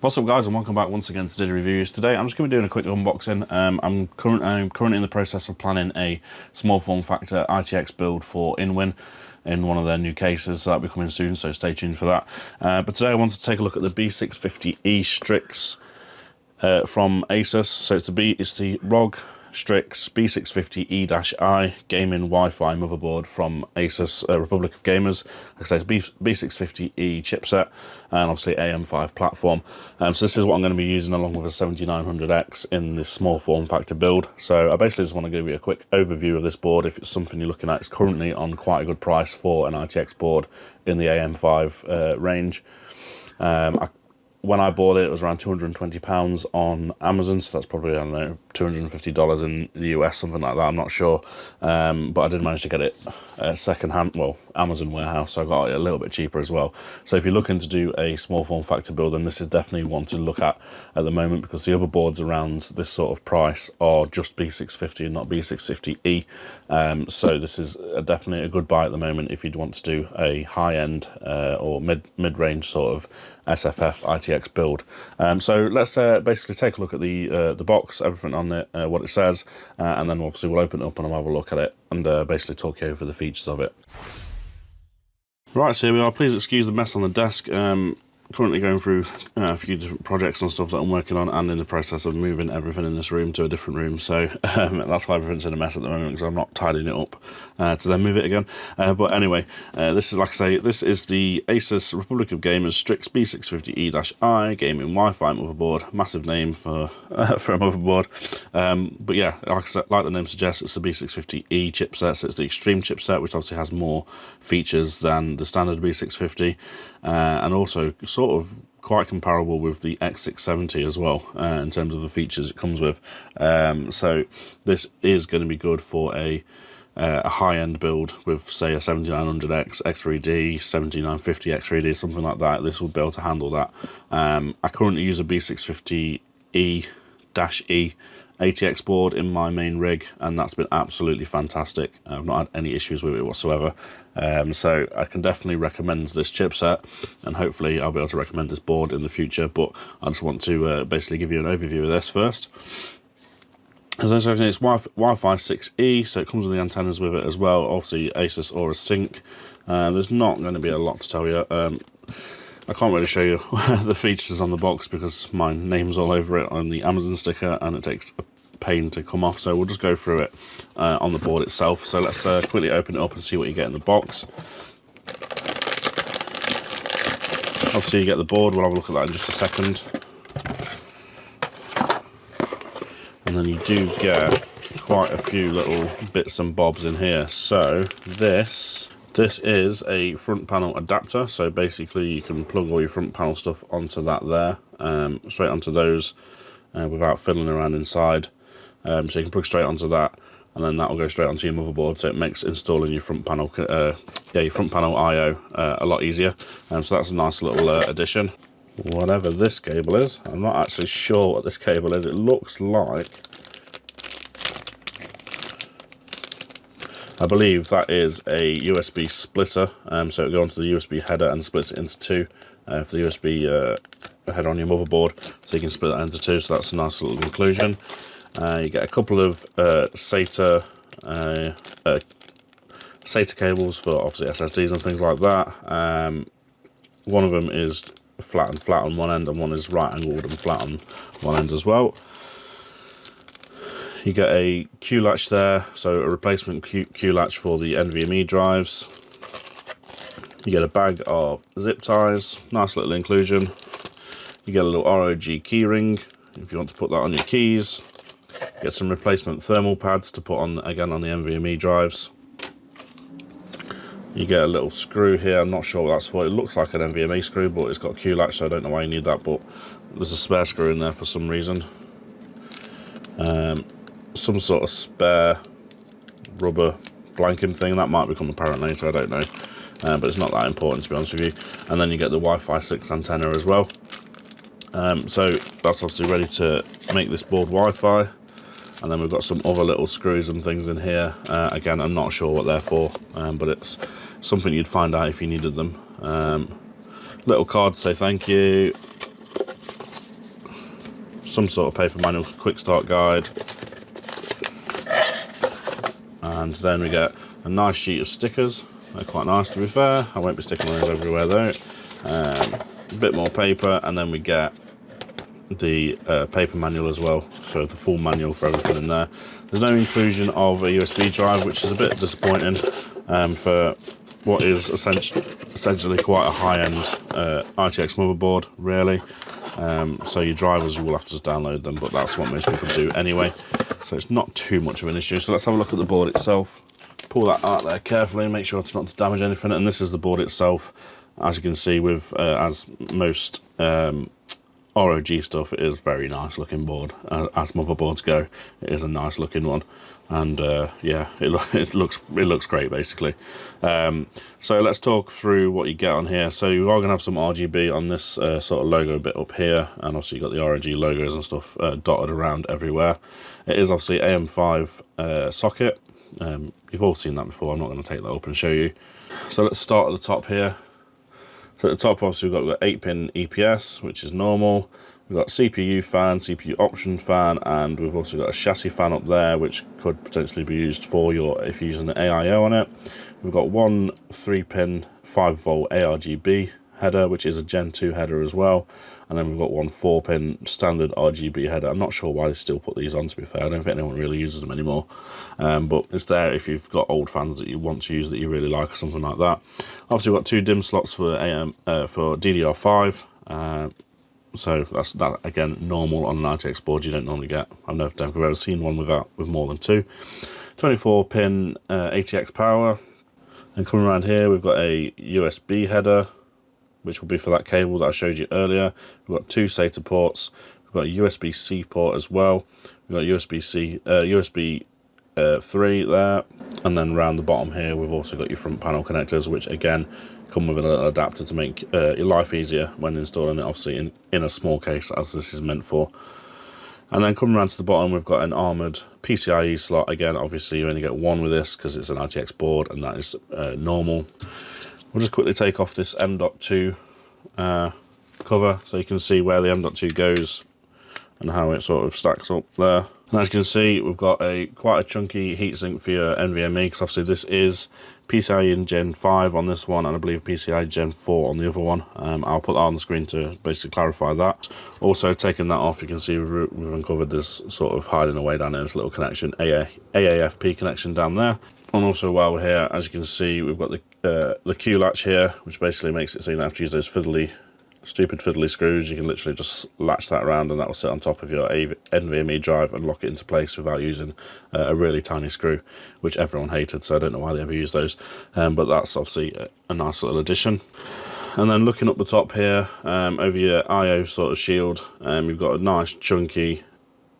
What's up, guys, and welcome back once again to Diddy Reviews. Today I'm just going to be doing a quick unboxing. I'm currently in the process of planning a small form factor ITX build for InWin in one of their new cases, so that'll be coming soon, so stay tuned for that. But today I want to take a look at the B650E Strix from Asus. So it's the ROG Strix B650E-I gaming Wi-Fi motherboard from Asus Republic of Gamers. Like I say, it's B650E chipset and obviously AM5 platform. So this is what I'm going to be using along with a 7900X in this small form factor build. So I basically just want to give you a quick overview of this board. If it's something you're looking at, it's currently on quite a good price for an ITX board in the AM5 range. When I bought it was around £220 on Amazon, so that's probably, I don't know, $250 in the US, something like that, I'm not sure. But I did manage to get it second hand, well, Amazon warehouse, so I got it a little bit cheaper as well. So if you're looking to do a small form factor build, then this is definitely one to look at the moment, because the other boards around this sort of price are just B650 and not B650E. So this is definitely a good buy at the moment if you'd want to do a high-end or mid-range sort of SFF ITX build. So let's basically take a look at the box, everything on it, what it says, and then obviously we'll open it up and I'll have a look at it and basically talk you over the features of it. Right, so here we are. Please excuse the mess on the desk. Currently going through a few different projects and stuff that I'm working on, and in the process of moving everything in this room to a different room, so that's why everything's in a mess at the moment, because I'm not tidying it up to then move it again. But anyway, this is, like I say, this is the Asus Republic of Gamers Strix B650E-I gaming Wi-Fi motherboard. Massive name for a motherboard, but yeah, like the name suggests, it's the B650E chipset, so it's the extreme chipset, which obviously has more features than the standard B650, and also sort of quite comparable with the X670 as well, in terms of the features it comes with. So this is going to be good for a high-end build with, say, a 7900X X3D, 7950 X3D, something like that. This will be able to handle that. I currently use a B650E-E ATX board in my main rig, and that's been absolutely fantastic. I've not had any issues with it whatsoever. So I can definitely recommend this chipset, and hopefully I'll be able to recommend this board in the future, but I just want to basically give you an overview of this first. As I said, it's Wi-Fi 6E, so it comes with the antennas with it as well. Obviously Asus Aura Sync. There's not going to be a lot to tell you. I can't really show you the features on the box because my name's all over it on the Amazon sticker, and it takes a pain to come off, so we'll just go through it on the board itself. So let's quickly open it up and see what you get in the box. Obviously you get the board, we'll have a look at that in just a second. And then you do get quite a few little bits and bobs in here. So this is a front panel adapter, so basically you can plug all your front panel stuff onto that there, straight onto those without fiddling around inside. So you can plug straight onto that, and then that will go straight onto your motherboard, so it makes installing your front panel your front panel I/O a lot easier. So that's a nice little addition. Whatever this cable is, I'm not actually sure what this cable is. It looks like, I believe that is a USB splitter, so it'll go onto the USB header and splits it into two for the USB header on your motherboard, so you can split that into two, so that's a nice little inclusion. You get a couple of SATA cables for obviously SSDs and things like that. One of them is flat on one end, and one is right angled and flat on one end as well. You get a Q latch there, so a replacement Q latch for the NVMe drives. You get a bag of zip ties, nice little inclusion. You get a little ROG keyring if you want to put that on your keys. You get some replacement thermal pads to put on, again, on the NVMe drives. You get a little screw here, I'm not sure what that's for. It looks like an NVMe screw, but it's got a Q latch, so I don't know why you need that, but there's a spare screw in there for some reason. Some sort of spare rubber blanking thing, that might become apparent later, I don't know, but it's not that important, to be honest with you. And then you get the Wi-Fi 6 antenna as well. So that's obviously ready to make this board Wi-Fi. And then we've got some other little screws and things in here. Again, I'm not sure what they're for, but it's something you'd find out if you needed them. Little card to say thank you. some sort of paper manual, quick start guide, and then we get a nice sheet of stickers. They're quite nice, to be fair. I won't be sticking those everywhere though. A bit more paper, and then we get the paper manual as well, so the full manual for everything in there. There's no inclusion of a USB drive, which is a bit disappointing for what is essentially quite a high-end ITX motherboard, really. So your drivers, you will have to just download them, but that's what most people do anyway, so it's not too much of an issue. So let's have a look at the board itself. Pull that out there carefully, make sure it's not to damage anything, and this is the board itself. As you can see, with as most ROG stuff, it is very nice looking board. As motherboards go, it is a nice looking one, and yeah, it looks great basically. So let's talk through what you get on here. So you are going to have some RGB on this sort of logo bit up here, and obviously you've got the ROG logos and stuff dotted around everywhere. It is obviously AM5 socket. You've all seen that before. I'm not going to take that up and show you. So let's start at the top here. So at the top, obviously, we've got 8-pin EPS, which is normal. We've got CPU fan, CPU option fan, and we've also got a chassis fan up there, which could potentially be used for if you're using the AIO on it. We've got one 3-pin 5-volt ARGB header, which is a Gen 2 header as well. And then we've got one 4-pin standard RGB header. I'm not sure why they still put these on, to be fair. I don't think anyone really uses them anymore. But it's there if you've got old fans that you want to use that you really like or something like that. Obviously, we've got 2 DIMM slots for DDR5. So that's that, again, normal on an ITX board. You don't normally get. I've never ever seen one with more than 2. 24-pin ATX power. And coming around here, we've got a USB header, which will be for that cable that I showed you earlier. We've got 2 SATA ports. We've got a USB-C port as well. We've got USB 3 there, and then around the bottom here we've also got your front panel connectors, which again come with an adapter to make your life easier when installing it, obviously in a small case as this is meant for. And then coming around to the bottom, we've got an armoured PCIe slot. Again, obviously you only get one with this because it's an ITX board, and that is normal. We'll just quickly take off this M.2 cover so you can see where the M.2 goes and how it sort of stacks up there. And as you can see, we've got quite a chunky heatsink for your NVMe, because obviously this is PCIe in Gen 5 on this one, and I believe PCIe Gen 4 on the other one. I'll put that on the screen to basically clarify that. Also, taking that off, you can see we've uncovered this sort of hiding away down there, this little connection, AAFP connection down there. And also while we're here, as you can see, we've got the Q latch here, which basically makes it so you don't have to use those stupid fiddly screws. You can literally just latch that around, and that will sit on top of your NVMe drive and lock it into place without using a really tiny screw, which everyone hated, so I don't know why they ever use those. But that's obviously a nice little addition. And then looking up the top here, over your IO sort of shield, you've got a nice chunky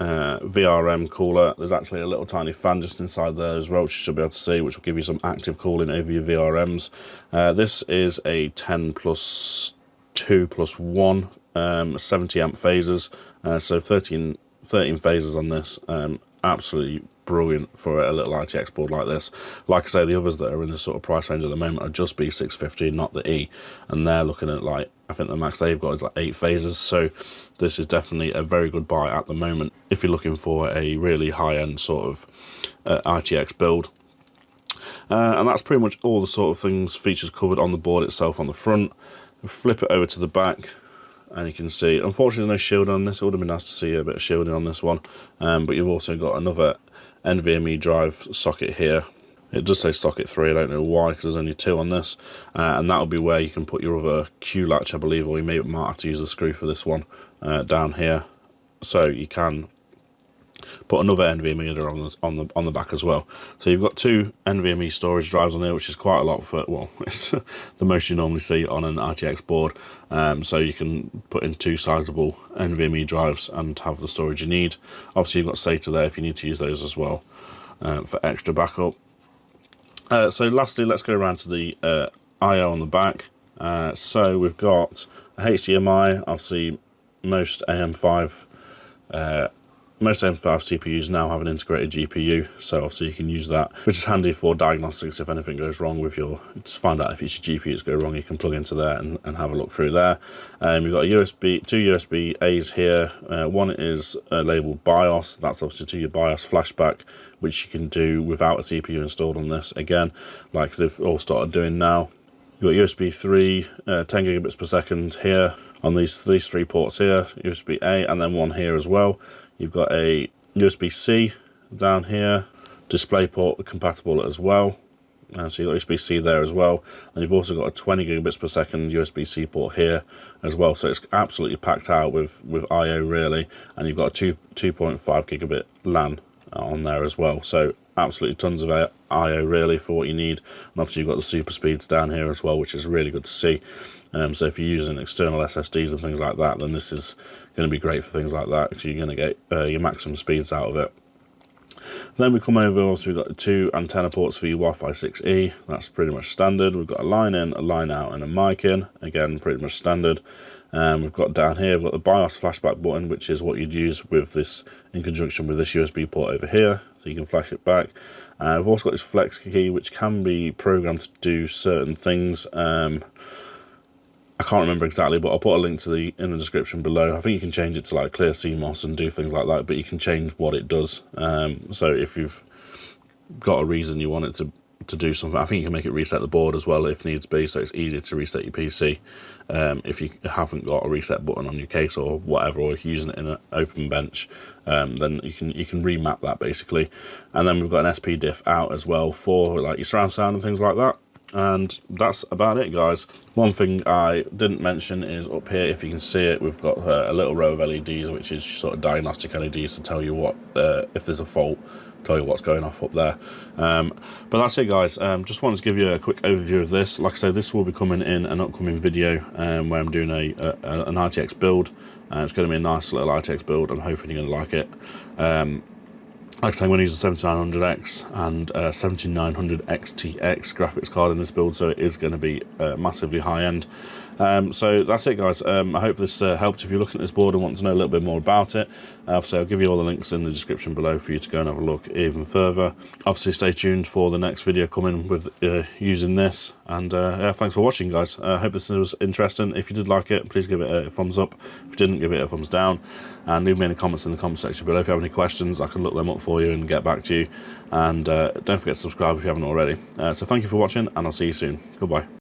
VRM cooler. There's actually a little tiny fan just inside there as well, which you should be able to see, which will give you some active cooling over your VRMs. This is a 10 plus 2 plus 1 70 amp phases, so 13 phases on this. Absolutely brilliant for a little ITX board like this. Like I say, the others that are in this sort of price range at the moment are just B650, not the E, and they're looking at, like, I think the max they've got is like 8 phases. So this is definitely a very good buy at the moment if you're looking for a really high-end sort of ITX build. And that's pretty much all the sort of features covered on the board itself on the front. Flip it over to the back, and you can see, unfortunately, there's no shielding on this. It would have been nice to see a bit of shielding on this one, but you've also got another NVMe drive socket here. It does say socket 3, I don't know why, because there's only 2 on this, and that'll be where you can put your other Q latch, I believe, or you might have to use the screw for this one down here, so you can put another NVMe header on the back as well. So you've got 2 NVMe storage drives on there, which is quite a lot for, well, it's the most you normally see on an RTX board. So you can put in 2 sizable NVMe drives and have the storage you need. Obviously you've got SATA there if you need to use those as well for extra backup. So lastly, let's go around to the I/O on the back. So we've got a HDMI. Obviously most AM5 Most M5 CPUs now have an integrated GPU, so obviously you can use that, which is handy for diagnostics. If anything goes wrong with your, to find out if it's your GPUs go wrong, you can plug into there and have a look through there. You've got two USB A's here. One is labeled BIOS, that's obviously to your BIOS flashback, which you can do without a CPU installed on this, again, like they've all started doing now. You've got USB 3, 10 gigabits per second here on these three ports here, USB A, and then one here as well. You've got a USB-C down here, DisplayPort compatible as well. So you've got USB-C there as well. And you've also got a 20 gigabits per second USB-C port here as well. So it's absolutely packed out with I/O really. And you've got a 2.5 gigabit LAN on there as well. So absolutely tons of I/O really for what you need. And obviously you've got the super speeds down here as well, which is really good to see. So if you're using external SSDs and things like that, then this is going to be great for things like that, because you're going to get your maximum speeds out of it. Then we come over, also we've got 2 antenna ports for your Wi-Fi 6E. That's pretty much standard. We've got a line in, a line out, and a mic in. Again, pretty much standard. We've got down here, we've got the BIOS flashback button, which is what you'd use with this in conjunction with this USB port over here, so you can flash it back. We've also got this flex key, which can be programmed to do certain things. I can't remember exactly, but I'll put a link to in the description below. I think you can change it to like clear CMOS and do things like that, but you can change what it does. So if you've got a reason you want it to do something, I think you can make it reset the board as well if needs be, so it's easier to reset your PC if you haven't got a reset button on your case or whatever, or if you're using it in an open bench, then you can remap that basically. And then we've got an SP diff out as well for like your surround sound and things like that. And that's about it, guys. One thing I didn't mention is up here, if you can see it, we've got a little row of LEDs, which is sort of diagnostic LEDs to tell you what if there's a fault, tell you what's going off up there. But that's it, guys. Just wanted to give you a quick overview of this. Like I said, this will be coming in an upcoming video where I'm doing an ITX build. It's going to be a nice little ITX build. I'm hoping you're going to like it. Like I say, I'm going to use a 7900X and a 7900 XTX graphics card in this build, so it is going to be massively high-end. So that's it, guys. I hope this helped if you're looking at this board and want to know a little bit more about it. So I'll give you all the links in the description below for you to go and have a look even further. Obviously, stay tuned for the next video coming with using this. And yeah, thanks for watching, guys. I hope this was interesting. If you did like it, please give it a thumbs up. If you didn't, give it a thumbs down. And leave me any comments in the comment section below. If you have any questions, I can look them up for you and get back to you. And don't forget to subscribe if you haven't already. So thank you for watching, and I'll see you soon. Goodbye.